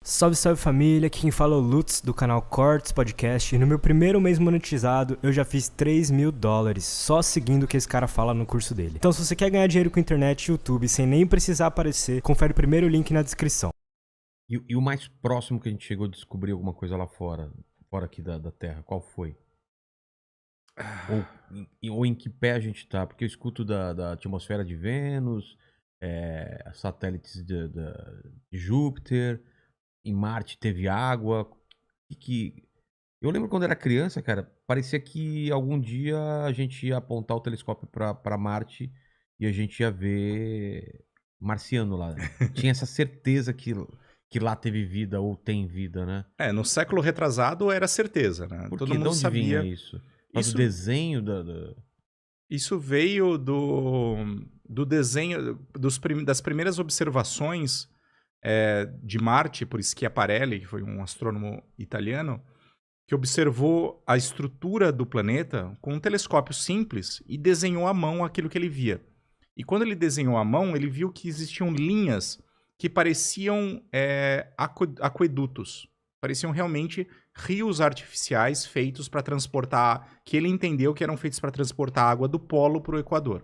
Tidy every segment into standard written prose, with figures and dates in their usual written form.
Salve, salve família, aqui quem fala é o Lutz do canal Cortes Podcast e no meu primeiro mês monetizado eu já fiz $3.000 só seguindo o que esse cara fala no curso dele. Então se você quer ganhar dinheiro com internet e YouTube sem nem precisar aparecer, confere o primeiro link na descrição. E o mais próximo que a gente chegou a descobrir alguma coisa lá fora aqui da Terra, qual foi? Ou em que pé a gente tá? Porque eu escuto da atmosfera de Vênus, satélites de Júpiter, em Marte teve água. Eu lembro quando era criança, cara, parecia que algum dia a gente ia apontar o telescópio pra Marte e a gente ia ver marciano lá. Tinha essa certeza que lá teve vida ou tem vida, né? No século retrasado era certeza, né? Por Todo que? mundo sabia. Vinha isso? Do desenho da... Isso veio do desenho, das primeiras observações de Marte, por Schiaparelli, que foi um astrônomo italiano, que observou a estrutura do planeta com um telescópio simples e desenhou à mão aquilo que ele via. E quando ele desenhou à mão, ele viu que existiam linhas que pareciam aquedutos. Pareciam realmente rios artificiais feitos para transportar, que ele entendeu que eram feitos para transportar água do polo para o Equador.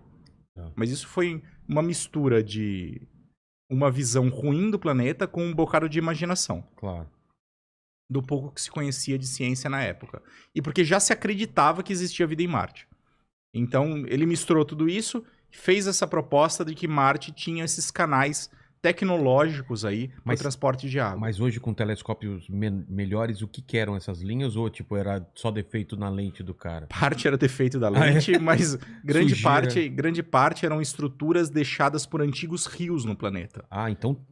Mas isso foi uma mistura de uma visão ruim do planeta com um bocado de imaginação. Claro. Do pouco que se conhecia de ciência na época. E porque já se acreditava que existia vida em Marte. Então, ele misturou tudo isso, fez essa proposta de que Marte tinha esses canais tecnológicos aí para o transporte de água. Mas hoje com telescópios melhores, o que eram essas linhas? Ou tipo, era só defeito na lente do cara? Parte era defeito da lente, mas grande parte eram estruturas deixadas por antigos rios no planeta. Ah, então...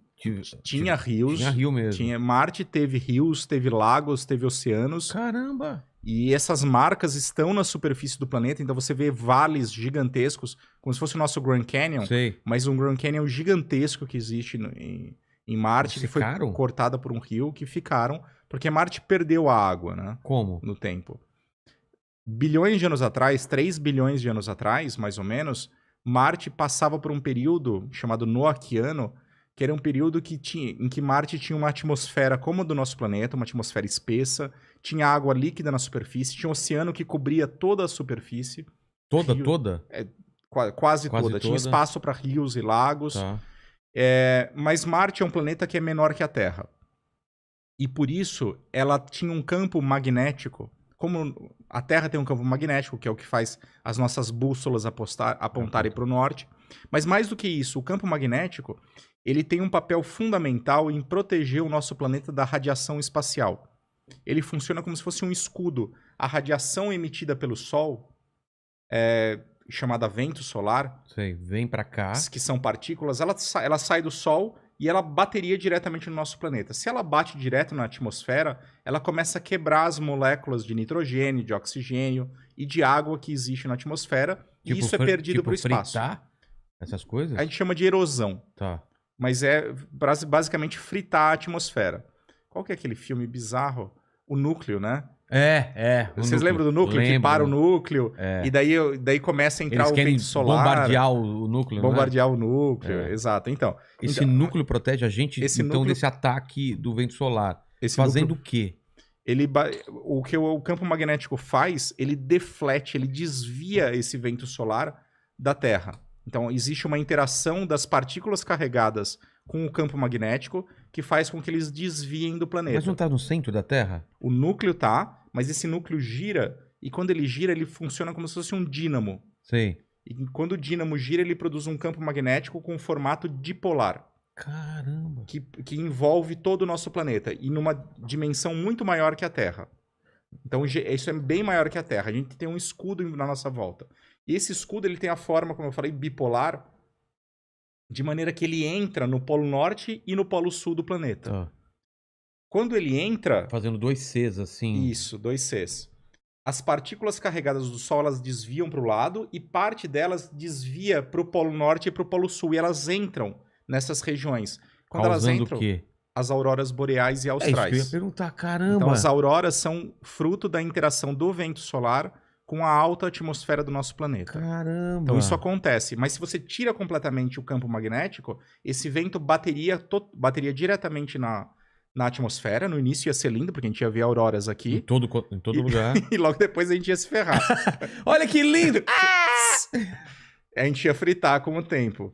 Tinha rios. Tinha rio mesmo. Marte teve rios, teve lagos, teve oceanos. Caramba! E essas marcas estão na superfície do planeta, então você vê vales gigantescos, como se fosse o nosso Grand Canyon, mas um Grand Canyon gigantesco que existe em Marte, que foi cortada por um rio, que ficaram, porque Marte perdeu a água, né? Como? No tempo. Bilhões de anos atrás, 3 bilhões de anos atrás, mais ou menos, Marte passava por um período chamado Noaquiano, que era um período em que Marte tinha uma atmosfera como a do nosso planeta, uma atmosfera espessa, tinha água líquida na superfície, tinha um oceano que cobria toda a superfície. Toda? Quase toda. Tinha espaço para rios e lagos. Tá. Mas Marte é um planeta que é menor que a Terra. E por isso, ela tinha um campo magnético. Como a Terra tem um campo magnético, que é o que faz as nossas bússolas apontarem para o norte. Mas mais do que isso, o campo magnético... ele tem um papel fundamental em proteger o nosso planeta da radiação espacial. Ele funciona como se fosse um escudo. A radiação emitida pelo Sol, chamada vento solar, vem para cá, que são partículas, ela sai do Sol e ela bateria diretamente no nosso planeta. Se ela bate direto na atmosfera, ela começa a quebrar as moléculas de nitrogênio, de oxigênio e de água que existe na atmosfera, e isso é perdido para o espaço. Fritar essas coisas? A gente chama de erosão. Tá. Mas é basicamente fritar a atmosfera. Qual que é aquele filme bizarro? O Núcleo, né? Vocês lembram do Núcleo? Lembro. Que para o núcleo, e daí começa a entrar o vento solar. Bombardear o núcleo, Bombardear o núcleo, exato. Então, esse núcleo protege a gente desse ataque do vento solar. Fazendo o quê? O que o campo magnético faz, ele deflete, ele desvia esse vento solar da Terra. Então, existe uma interação das partículas carregadas com o campo magnético que faz com que eles desviem do planeta. Mas não está no centro da Terra? O núcleo tá, mas esse núcleo gira, e quando ele gira, ele funciona como se fosse um dínamo. Sei. E quando o dínamo gira, ele produz um campo magnético com formato dipolar. Caramba! Que envolve todo o nosso planeta, e numa dimensão muito maior que a Terra. Então, isso é bem maior que a Terra. A gente tem um escudo na nossa volta. E esse escudo ele tem a forma, como eu falei, bipolar, de maneira que ele entra no polo norte e no polo sul do planeta. Quando ele entra... fazendo 2 Cs, assim. Isso, 2 Cs. As partículas carregadas do Sol, elas desviam para o lado e parte delas desvia para o polo norte e para o polo sul. E elas entram nessas regiões. Quando elas entram... o quê? As auroras boreais e austrais. Isso que eu ia perguntar, caramba! Então, as auroras são fruto da interação do vento solar com a alta atmosfera do nosso planeta. Caramba! Então isso acontece. Mas se você tira completamente o campo magnético, esse vento bateria diretamente na atmosfera. No início ia ser lindo, porque a gente ia ver auroras Em aqui. todo lugar. E logo depois a gente ia se ferrar. Olha que lindo! A gente ia fritar com o tempo.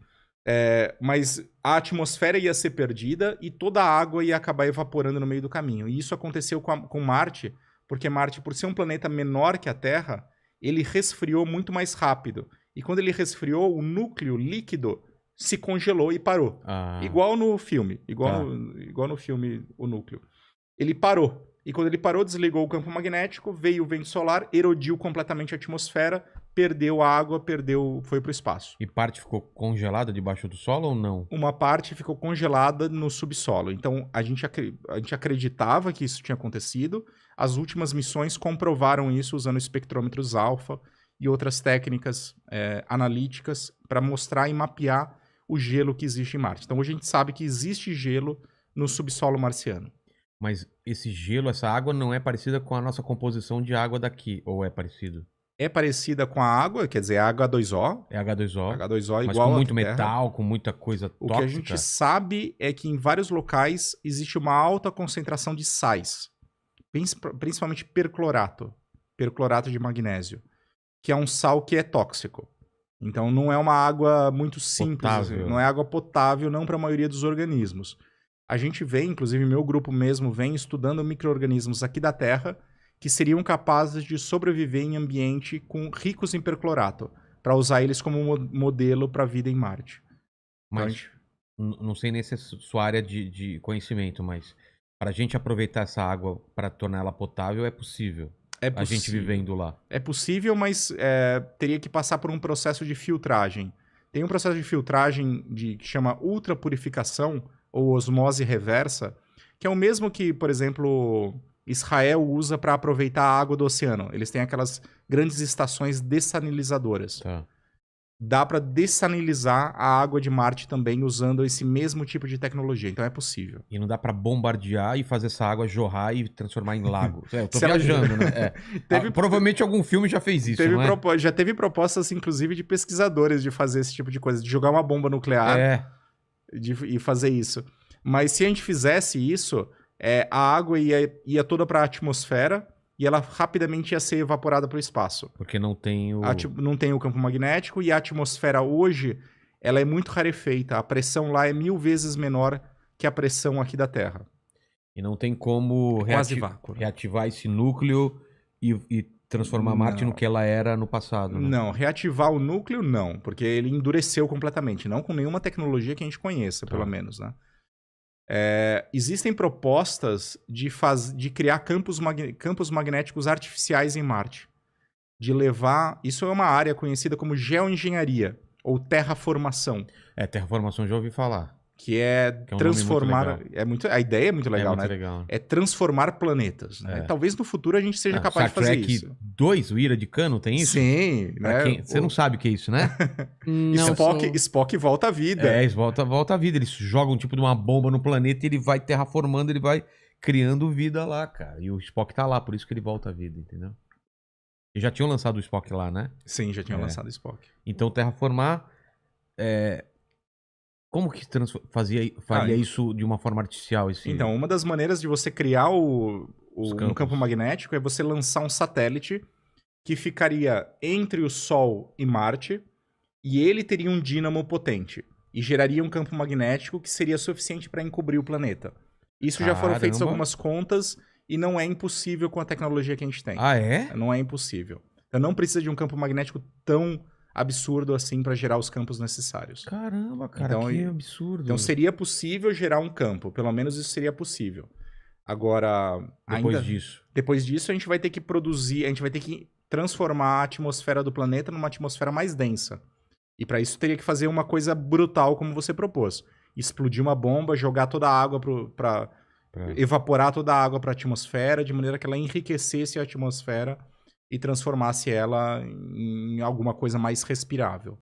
Mas a atmosfera ia ser perdida e toda a água ia acabar evaporando no meio do caminho. E isso aconteceu com Marte, porque Marte, por ser um planeta menor que a Terra, ele resfriou muito mais rápido. E quando ele resfriou, o núcleo líquido se congelou e parou. Igual no filme. Igual no filme, o núcleo. Ele parou. E quando ele parou, desligou o campo magnético, veio o vento solar, erodiu completamente a atmosfera, perdeu a água, foi para o espaço. E parte ficou congelada debaixo do solo ou não? Uma parte ficou congelada no subsolo. Então, a gente acreditava que isso tinha acontecido. As últimas missões comprovaram isso usando espectrômetros alfa e outras técnicas analíticas para mostrar e mapear o gelo que existe em Marte. Então, hoje a gente sabe que existe gelo no subsolo marciano. Mas esse gelo, essa água não é parecida com a nossa composição de água daqui, ou é parecido? É parecida com a água, quer dizer, a H2O. É H2O. H2O mas igual com muito à Terra. metal, com muita coisa tóxica. O que a gente sabe é que em vários locais existe uma alta concentração de sais, principalmente perclorato de magnésio, que é um sal que é tóxico. Então não é uma água muito simples, assim, não é água potável não para a maioria dos organismos. A gente vem, inclusive meu grupo mesmo vem estudando micro-organismos aqui da Terra que seriam capazes de sobreviver em ambiente ricos em perclorato, para usar eles como modelo para a vida em Marte. Mas não sei nem se é sua área de conhecimento, mas para a gente aproveitar essa água para tornar ela potável é possível. A gente vivendo lá. É possível, mas teria que passar por um processo de filtragem. Tem um processo de filtragem que chama ultrapurificação ou osmose reversa, que é o mesmo que, por exemplo, Israel usa para aproveitar a água do oceano. Eles têm aquelas grandes estações dessalinizadoras. Tá. Dá para dessalinizar a água de Marte também usando esse mesmo tipo de tecnologia. Então é possível. E não dá para bombardear e fazer essa água jorrar e transformar em lago. Eu tô viajando, né? Provavelmente algum filme já fez isso, não é? Já teve propostas, inclusive, de pesquisadores de fazer esse tipo de coisa. De jogar uma bomba nuclear e fazer isso. Mas se a gente fizesse isso, a água ia toda para a atmosfera e ela rapidamente ia ser evaporada para o espaço. Porque não tem não tem o campo magnético e a atmosfera hoje ela é muito rarefeita. A pressão lá é 1000 vezes menor que a pressão aqui da Terra. E não tem como reativar esse núcleo e transformar Marte no que ela era no passado, né? Não, reativar o núcleo não, porque ele endureceu completamente. Não com nenhuma tecnologia que a gente conheça, pelo menos, né? Existem propostas de criar campos magnéticos artificiais em Marte. De levar... Isso é uma área conhecida como geoengenharia, ou terraformação. Terraformação já ouvi falar. Que é transformar... A ideia é muito legal, né? Legal. É transformar planetas. Né? Talvez no futuro a gente seja capaz de fazer isso. Star Trek 2, o Ira de Cano, tem isso? Sim. Né? Você não sabe o que é isso, né? Spock volta à vida. Volta à vida. Eles jogam tipo de uma bomba no planeta e ele vai terraformando, ele vai criando vida lá, cara. E o Spock tá lá, por isso que ele volta à vida, entendeu? E já tinham lançado o Spock lá, né? Sim, já tinham lançado o Spock. Então, terraformar... Como que faria isso de uma forma artificial? Então, uma das maneiras de você criar um campo magnético é você lançar um satélite que ficaria entre o Sol e Marte e ele teria um dínamo potente e geraria um campo magnético que seria suficiente para encobrir o planeta. Isso já foram feitas algumas contas e não é impossível com a tecnologia que a gente tem. Ah, é? Não é impossível. Então não precisa de um campo magnético tão absurdo assim para gerar os campos necessários. Caramba, cara, então, que absurdo. Então seria possível gerar um campo, pelo menos isso seria possível. Agora, depois disso a gente vai ter que produzir, a gente vai ter que transformar a atmosfera do planeta numa atmosfera mais densa. E para isso teria que fazer uma coisa brutal como você propôs. Explodir uma bomba, jogar toda a água para evaporar toda a água para a atmosfera, de maneira que ela enriquecesse a atmosfera e transformasse ela em alguma coisa mais respirável.